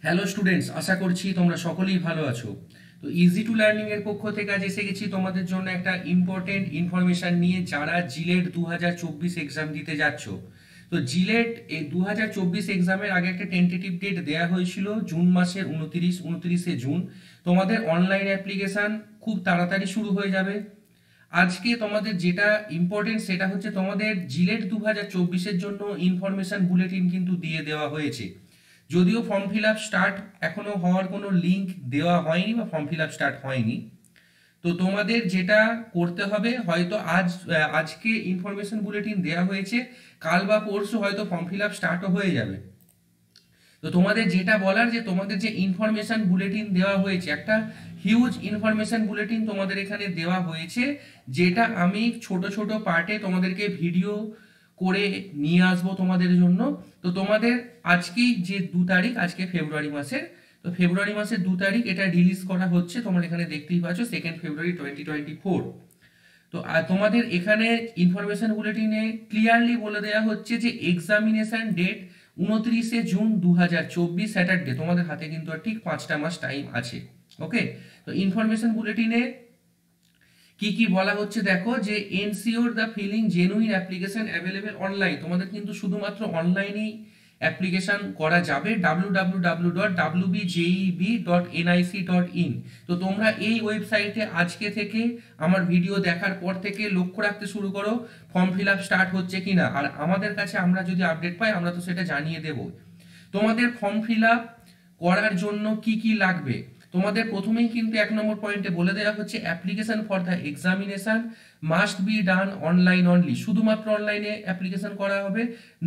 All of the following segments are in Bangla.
হ্যালো স্টুডেন্টস, আশা করছি তোমরা সকলেই ভালো আছো। তো ইজি টু লার্নিং এর পক্ষ থেকে আজ এসে গেছি তোমাদের জন্য একটা ইম্পর্টেন্ট ইনফরমেশন নিয়ে, যারা জিলেট 2024 এক্সাম দিতে যাচ্ছ। তো জিলেট এই 2024 এক্সামের আগে একটা টেন্টেটিভ ডেট দেওয়া হয়েছিল জুন মাসের 29শে জুন। তোমাদের অনলাইন অ্যাপ্লিকেশন খুব তাড়াতাড়ি শুরু হয়ে যাবে। আজকে তোমাদের যেটা ইম্পর্টেন্ট সেটা হচ্ছে তোমাদের জিলেট 2024-এর জন্য ইনফরমেশন বুলেটিন কিন্তু দিয়ে দেওয়া হয়েছে। যদিও ফর্ম ফিল আপ স্টার্ট এখনো হওয়ার কোনো লিঙ্ক দেওয়া হয়নি বা ফর্ম ফিল আপ স্টার্ট হয়নি। তো তোমাদের যেটা করতে হবে, হয়তো আজকে ইনফরমেশন বুলেটিন দেওয়া হয়েছে, কাল বা পরশু হয়তো ফর্ম ফিল আপ স্টার্টও হয়ে যাবে। তো তোমাদের যেটা বলার, যে তোমাদের যে ইনফরমেশন বুলেটিন দেওয়া হয়েছে, একটা হিউজ ইনফরমেশন বুলেটিন তোমাদের এখানে দেওয়া হয়েছে, যেটা আমি ছোট ছোট পার্টে তোমাদেরকে ভিডিও করে নিয়ে আসবো তোমাদের জন্য। তো তোমাদের আজকেই যে 2 তারিখ, আজকে ফেব্রুয়ারি মাসের, তো ফেব্রুয়ারি মাসের 2 তারিখ এটা রিলিজ করা হচ্ছে। তোমরা এখানে দেখতেই পাচ্ছ 2 ফেব্রুয়ারি 2024। তো তোমাদের এখানে ইনফরমেশন বুলেটিনে ক্লিয়ারলি বলে দেওয়া হচ্ছে যে এক্সামিনেশন ডেট 29শে জুন 2024 স্যাটারডে। তোমাদের হাতে কিন্তু আর ঠিক 5টা মাস টাইম আছে। ওকে, তো ইনফরমেশন বুলেটিনে কি কি বলা হচ্ছে দেখো, যে ensure the filling genuine application available online. তোমাদের কিন্তু শুধুমাত্র অনলাইনেই অ্যাপ্লিকেশন করা যাবে, www.wbjeb.nic.in। তো তোমরা এই ওয়েবসাইটে আজকে থেকে, আমার ভিডিও দেখার পর থেকে লক্ষ্য রাখতে শুরু করো ফর্ম ফিল আপ স্টার্ট হচ্ছে কিনা। আর আমাদের কাছে আমরা যদি আপডেট পাই, আমরা তো সেটা জানিয়ে দেব। তোমাদের ফর্ম ফিল আপ করার জন্য কি কি লাগবে, তোমাদের প্রথমেই কিন্তু 1 নম্বর পয়েন্টে বলে দেওয়া হচ্ছে application for the examination must be done online only. শুধুমাত্র অনলাইনে অ্যাপ্লিকেশন করা হবে।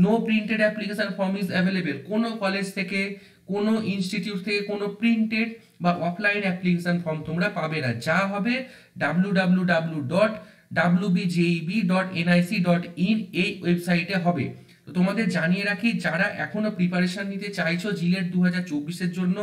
No printed application form is available. কোনো কলেজ থেকে, কোনো ইনস্টিটিউট থেকে কোনো প্রিন্টেড বা অফলাইন অ্যাপ্লিকেশন ফর্ম তোমরা পাবে না। যা হবে www.wbjeb.nic.in এই ওয়েবসাইটে হবে। তো তোমাদের জানিয়ে রাখি, যারা এখনো প্রিপারেশন নিতে চাইছো জিলেট 2024-এর জন্য,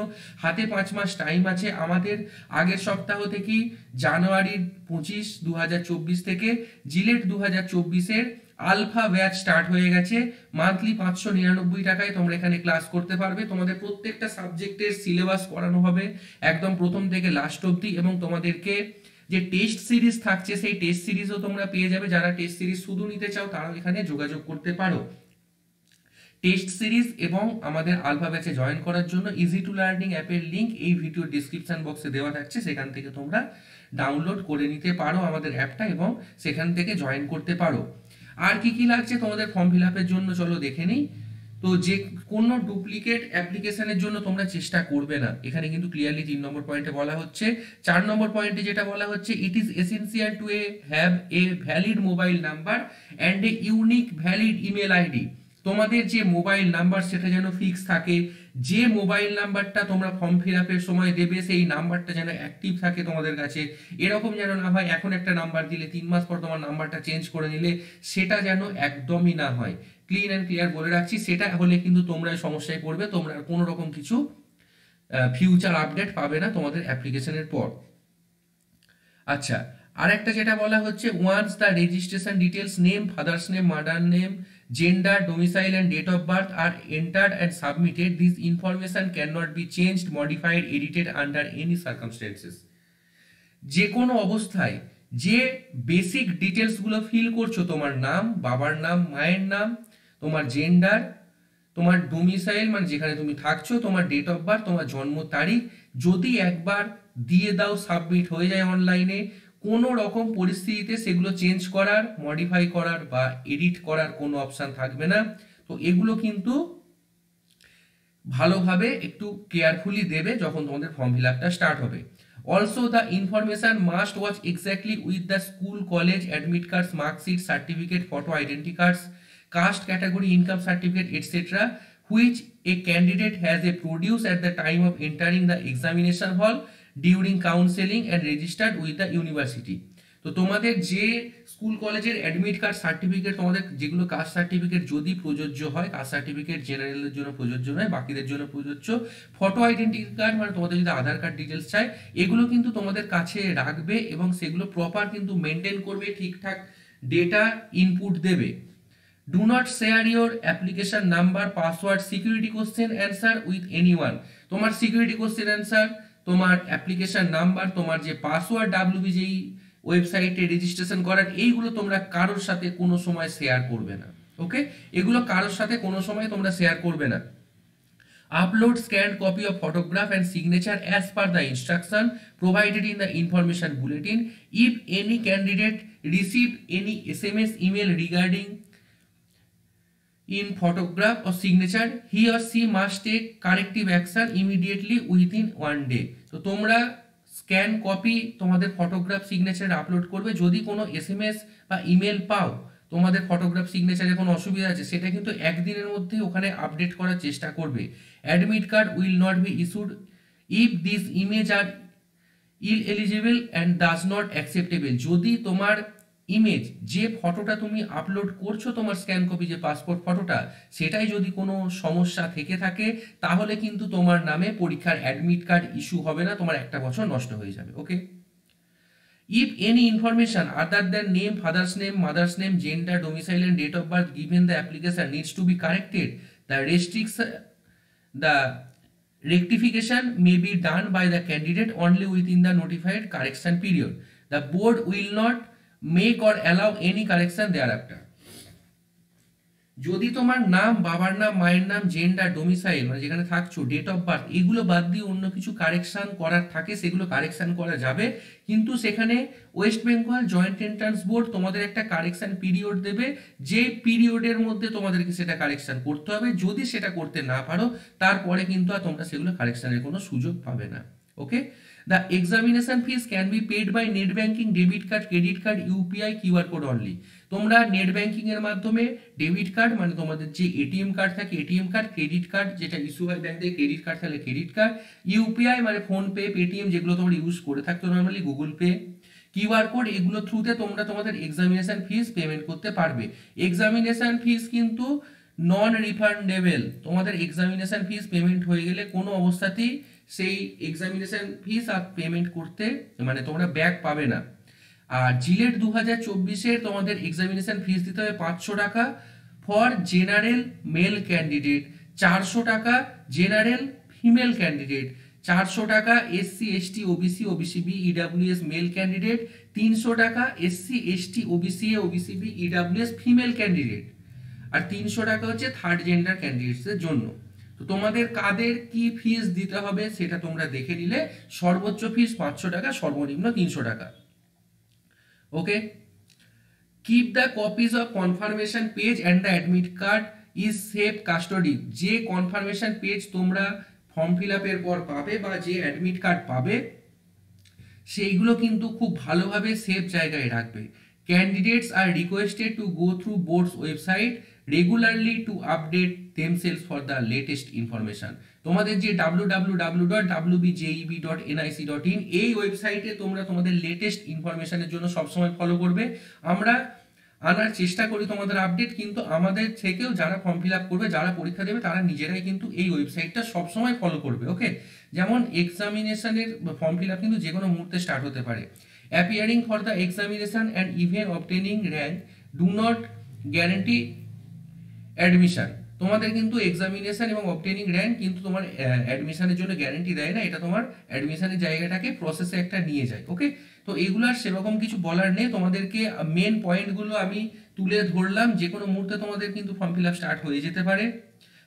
হাতে 5 মাস টাইম আছে। আমাদের আগের সপ্তাহ থেকেই, জানুয়ারি 25, 2024 থেকে জিলেট 2024-এর আলফা ব্যাচ স্টার্ট হয়ে গেছে। মান্থলি 599 টাকায় তোমরা এখানে ক্লাস করতে পারবে। তোমাদের প্রত্যেকটা সাবজেক্টের সিলেবাস করানো হবে একদম প্রথম থেকে লাস্ট অবধি, এবং তোমাদেরকে যে টেস্ট সিরিজ থাকছে সেই টেস্ট সিরিজও তোমরা পেয়ে যাবে। যারা টেস্ট সিরিজ শুধু নিতে চাও তারাও এখানে যোগাযোগ করতে পারো। টেস্ট সিরিজ এবং আমাদের আলফা ব্যাচে জয়েন করার জন্য ইজি টু লার্নিং অ্যাপের লিংক এই ভিডিও ডিসক্রিপশন বক্সে দেওয়া থাকছে, সেখান থেকে তোমরা ডাউনলোড করে নিতে পারো আমাদের অ্যাপটা, এবং সেখান থেকে জয়েন করতে পারো। আর কি কি লাগছে তোমাদের ফর্ম ফিল আপের জন্য, চলো দেখে নিই। তো যে কোনো ডুপ্লিকেট অ্যাপ্লিকেশনের জন্য তোমরা চেষ্টা করবে না, এখানে কিন্তু ক্লিয়ারলি 3 নম্বর পয়েন্টে বলা হচ্ছে। 4 নম্বর পয়েন্টে যেটা বলা হচ্ছে, it is essential to have a valid mobile number and a unique valid email ID. তোমাদের যে মোবাইল নাম্বার সেটা যেন ফিক্স থাকে। যে মোবাইল নাম্বারটা তোমরা ফর্ম ফিল আপের সময় দেবে, সেই নাম্বারটা যেন অ্যাক্টিভ থাকে তোমাদের কাছে। এরকম যেন না হয় এখন একটা নাম্বার দিলে 3 মাস পর তোমার নাম্বারটা চেঞ্জ করে নিলে, সেটা যেন একদমই না হয়। ক্লিন অ্যান্ড ক্লিয়ার বলে রাখছি, সেটা হলে কিন্তু তোমরা সমস্যায় পড়বে। তোমরা কোনো রকম কিছু ফিউচার আপডেট পাবে না তোমাদের অ্যাপ্লিকেশনের পর। আচ্ছা, আর একটা যেটা বলা হচ্ছে, once the registration details name, father's name, mother name, gender, domicile and date of birth are entered and submitted, this information can not be changed, modified, edited under any circumstances. যে কোনো অবস্থায় যে বেসিক ডিটেলসগুলো ফিল করছো, তোমার নাম, বাবার নাম, মায়ের নাম, তোমার জেন্ডার, তোমার ডোমিসাইল মানে যেখানে তুমি থাকছো, তোমার ডেট অফ বার্থ, তোমার জন্ম তারিখ, যদি একবার দিয়ে দাও, সাবমিট হয়ে যায় অনলাইনে, কোনো রকম পরিস্থিতিতে সেগুলো চেঞ্জ করার, মডিফাই করার বা এডিট করার কোনো অপশান থাকবে না। তো এগুলো কিন্তু ভালোভাবে একটু কেয়ারফুলি দেবে যখন তোমাদের ফর্ম ফিল আপটা স্টার্ট হবে। Also the information must watch exactly with the school, college, admit cards, marksheet, certificate, photo identity cards, caste category, income certificate, etc., which a candidate has a produce at the time of entering the examination hall during counseling and registered with the university। তো তোমাদের যে স্কুল কলেজের অ্যাডমিট কার্ড, সার্টিফিকেট, তোমাদের যেগুলো কাস্ট সার্টিফিকেট যদি প্রযোজ্য হয়, কাস্ট সার্টিফিকেট জেনারেলের জন্য প্রযোজ্য নয়, বাকিদের জন্য প্রযোজ্য। ফটো আইডেন্টি কার্ড মানে তোমাদের যদি আধার কার্ড ডিটেলস চাই, এগুলো কিন্তু তোমাদের কাছে রাখবে এবং সেগুলো প্রপার কিন্তু মেনটেন করবে, ঠিকঠাক ডেটা ইনপুট দেবে। Do not share your application number, password, security question answer with anyone. তোমার সিকিউরিটি কোশ্চেন অ্যান্সার, তোমার অ্যাপ্লিকেশন নাম্বার, তোমার যে পাসওয়ার্ড WBJEE ওয়েবসাইটে রেজিস্ট্রেশন করার, এইগুলো তোমরা কারোর সাথে কোনো সময় শেয়ার করবে না। ওকে, এগুলো কারোর সাথে কোনো সময় তোমরা শেয়ার করবে না। Upload scanned copy of photograph and signature as per the instruction provided in the information bulletin. If any candidate received any SMS, email regarding in photograph or signature, he or she must take corrective action immediately within 1 day. তো তোমরা স্ক্যান কপি তোমাদের ফটোগ্রাফ সিগনেচার আপলোড করবে। যদি কোনো SMS বা ইমেল পাও তোমাদের ফটোগ্রাফ সিগনেচারে কোনো অসুবিধা আছে, সেটা কিন্তু একদিনের মধ্যে ওখানে আপডেট করার চেষ্টা করবে। Admit card will not be issued if this image are illegible and does not acceptable. যদি তোমার ইমেজ, যে ফটোটা তুমি আপলোড করছো তোমার স্ক্যান কপি, যে পাসপোর্ট ফটোটা, সেটাই যদি কোনো সমস্যা থেকে থাকে তাহলে কিন্তু তোমার নামে পরীক্ষার অ্যাডমিট কার্ড ইস্যু হবে না, তোমার 1 বছর নষ্ট হয়ে যাবে। ওকে, if any information other than name, father's name, mother's name, gender, domicile and date of birth given the application needs to be corrected, the rectification may be done by the candidate only within the notified correction period. The board will not make or allow any correction thereafter. যদি তোমার নাম, বাবার নাম, মায়ের নাম, জেন্ডার, ডোমিসাইল মানে যেখানে থাকছো, ডেট অফ বার্থ, এগুলো বাদ দিয়ে অন্য কিছু কারেকশন করার থাকে সেগুলো কারেকশন করা যাবে, কিন্তু সেখানে West Bengal joint entrance board তোমাদের একটা কারেকশন পিরিয়ড দেবে, যে পিরিয়ডের মধ্যে তোমাদেরকে সেটা কারেকশন করতে হবে। যদি সেটা করতে না পারো তারপরে কিন্তু আর তোমরা সেগুলো কারেকশনের কোনো সুযোগ পাবে না। ওকে, the examination fees can be paid by net banking, debit card, credit card, UPI, QR code only. তোমরা নেট ব্যাংকিং এর মাধ্যমে, ডেবিট কার্ড মানে তোমাদের যে এটিএম কার্ড থাকে এটিএম কার্ড, ক্রেডিট কার্ড যেটা ইস্যু হয় ব্যাংক থেকে, ক্রেডিট কার্ড থাকলে ক্রেডিট কার্ড, ইউপিআই মানে ফোন পে, পেটিএম যেগুলো তোমরা ইউজ করে থাকতো normally, Google pay, QR code, এগুলো থ্রুতে তোমরা তোমাদের এক্সামিনেশন ফিস পেমেন্ট করতে পারবে। এক্সামিনেশন ফিস কিন্তু নন রিফান্ডেবল। তোমাদের এক্সামিনেশন ফিস পেমেন্ট হয়ে গেলে কোনো অবস্থাতেই সেই এক্সামিনেশন ফিস আর পেমেন্ট করতে মানে তোমরা ব্যাক পাবে না। আর জিলেট 2024-এর তোমাদের এক্সামিনেশন ফিস দিতে হবে 500 টাকা ফর জেনারেল মেল ক্যান্ডিডেট, 400 টাকা জেনারেল ফিমেল ক্যান্ডিডেট, 400 টাকা SC ST OBC OBCB EWS male candidate, 300 টাকা SC ST OBC OBCB EWS female candidate, আর 300 টাকা হচ্ছে থার্ড জেন্ডার ক্যান্ডিডেটসের জন্য। তো তোমাদের কাদের কি ফিস দিতে হবে সেটা তোমরা দেখে নিলে। সর্বোচ্চ ফিস 500 টাকা, সর্বনিম্ন 300 টাকা। Okay, keep the copies of confirmation page and the admit card is safe custody. যে কনফার্মেশন পেজ তোমরা ফর্ম ফিল আপের পর পাবে বা যে অ্যাডমিট কার্ড পাবে সেইগুলো কিন্তু খুব ভালোভাবে সেফ জায়গায় রাখবে। Candidates are requested to go through boards website regularly to update themselves for the latest information. তোমাদের যে www.wbjeb.nic.in এই ওয়েবসাইটে তোমরা তোমাদের লেটেস্ট ইনফরমেশনের জন্য সবসময় ফলো করবে। আমরা আনার চেষ্টা করি তোমাদের আপডেট, কিন্তু আমাদের থেকেও যারা ফর্ম ফিল আপ করবে, যারা পরীক্ষা দেবে, তারা নিজেরাই কিন্তু এই ওয়েবসাইটটা সবসময় ফলো করবে। ওকে, যেমন এক্সামিনেশনের ফর্ম ফিল আপ কিন্তু যে কোনো মুহূর্তে স্টার্ট হতে পারে। Appearing for the examination and even obtaining rank do not guarantee admission. তোমাদের কিন্তু এক্সামিনেশন এবং অবটেনিং র্যাঙ্ক কিন্তু তোমার অ্যাডমিশনের জন্য গ্যারান্টি দেয় না, এটা তোমার অ্যাডমিশনের জায়গাটাকে প্রসেসে একটা নিয়ে যায়। ওকে, তো এগুলার সেরকম কিছু বলার নেই, তোমাদেরকে মেন পয়েন্টগুলো আমি তুলে ধরলাম। যে কোনো মুহূর্তে তোমাদের কিন্তু ফর্ম ফিল আপ স্টার্ট হয়ে যেতে পারে,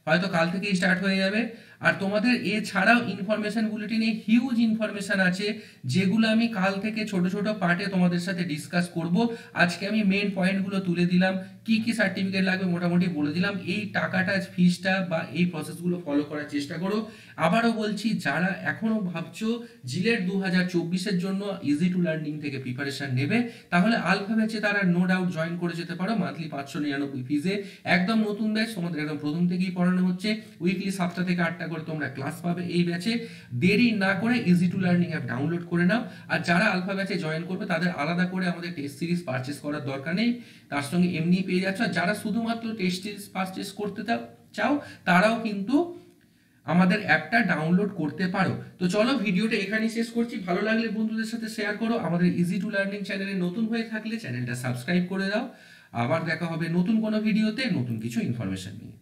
হয়তো কাল থেকেই স্টার্ট হয়ে যাবে। আর তোমাদের এছাড়াও ইনফরমেশন বুলেটিনে হিউজ ইনফরমেশন আছে, যেগুলো আমি কাল থেকে ছোট ছোট পার্টে তোমাদের সাথে ডিসকাস করব। আজকে আমি মেন পয়েন্টগুলো তুলে দিলাম, কি কি সার্টিফিকেট লাগবে মোটামুটি বলে দিলাম। এই টাকাটা, ফিসটা বা এই প্রসেসগুলো ফলো করার চেষ্টা করো। আবারও বলছি, যারা এখনো ভাবছো জিলেট 2024-এর জন্য ইজি টু লার্নিং থেকে প্রিপারেশন নেবে, তাহলে আলফা ব্যাচে তারা নো ডাউট জয়েন করে যেতে পারো। মান্থলি 599 ফিজে একদম নতুন ব্যাচ, তোমাদের একদম প্রথম থেকেই পড়ানো হচ্ছে। উইকলি 7টা থেকে 8টা করে তোমরা ক্লাস পাবে এই ব্যাচে। দেরি না করে easy to learning app download করে নাও। আর যারা আলফা ব্যাচে জয়েন করবে তাদের আলাদা করে আমাদের টেস্ট সিরিজ পারচেস করার দরকার নেই, তার সঙ্গে এমনি পেয়ে যাচ্ছ। আর যারা শুধুমাত্র টেস্ট সিরিজ পারচেস করতে চাও তারাও কিন্তু আমাদের অ্যাপটা ডাউনলোড করতে পারো। তো চলো, ভিডিওটা এখানেই শেষ করছি। ভালো লাগলে বন্ধুদের সাথে শেয়ার করো। আমাদের ইজি টু লার্নিং চ্যানেলে নতুন হয়ে থাকলে চ্যানেলটা সাবস্ক্রাইব করে দাও। আবার দেখা হবে নতুন কোনো ভিডিওতে নতুন কিছু ইনফরমেশন নিয়ে।